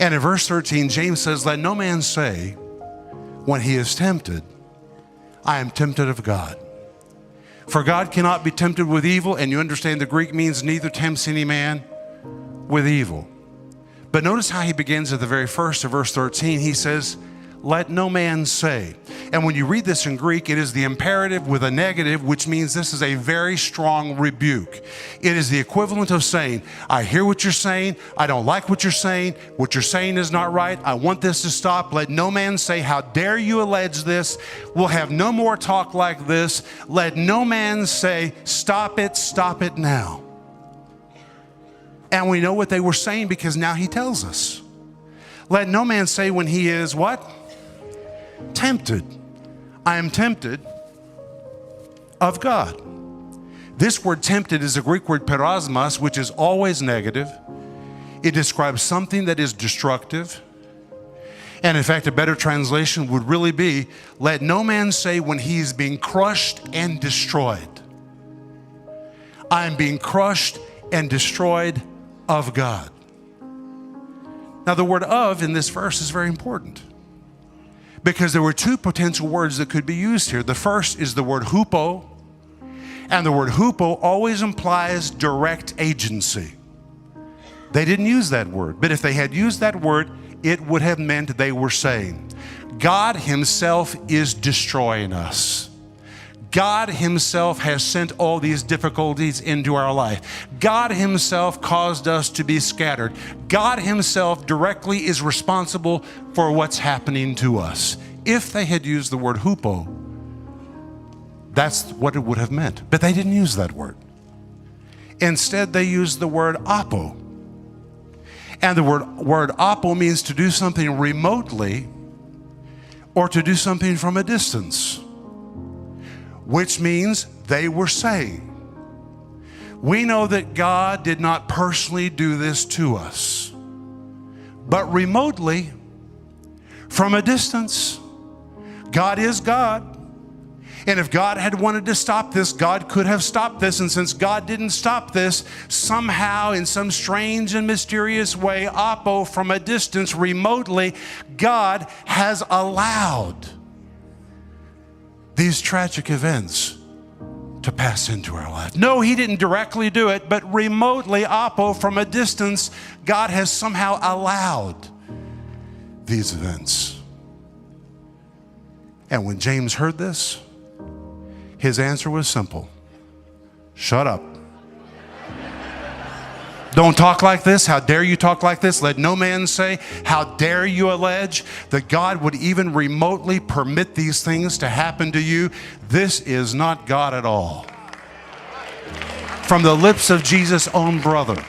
And in verse 13, James says, let no man say when he is tempted, I am tempted of God. For God cannot be tempted with evil, and you understand the Greek means neither tempts any man with evil. But notice how he begins at the very first of verse 13. He says, let no man say. And when you read this in Greek, it is the imperative with a negative, which means this is a very strong rebuke. It is the equivalent of saying, I hear what you're saying. I don't like what you're saying. What you're saying is not right. I want this to stop. Let no man say, how dare you allege this? We'll have no more talk like this. Let no man say, stop it now. And we know what they were saying because now he tells us. Let no man say when he is what? Tempted. I am tempted of God. This word tempted is the Greek word perasmos, which is always negative. It describes something that is destructive. And in fact, a better translation would really be, let no man say when he is being crushed and destroyed. I am being crushed and destroyed of God. Now, the word of in this verse is very important because there were two potential words that could be used here. The first is the word hupo, and the word hupo always implies direct agency. They didn't use that word, but if they had used that word, it would have meant they were saying, God himself is destroying us. God himself has sent all these difficulties into our life. God himself caused us to be scattered. God himself directly is responsible for what's happening to us. If they had used the word hupo, that's what it would have meant. But they didn't use that word. Instead, they used the word apo. And the word apo means to do something remotely or to do something from a distance. Which means they were saying, we know that God did not personally do this to us, but remotely, from a distance. God is God. And if God had wanted to stop this, God could have stopped this. And since God didn't stop this, somehow in some strange and mysterious way, apo, from a distance, remotely, God has allowed these tragic events to pass into our life. No, he didn't directly do it, but remotely, apo, from a distance, God has somehow allowed these events. And when James heard this, his answer was simple. Shut up. Don't talk like this. How dare you talk like this? Let no man say, how dare you allege that God would even remotely permit these things to happen to you? This is not God at all. From the lips of Jesus' own brother.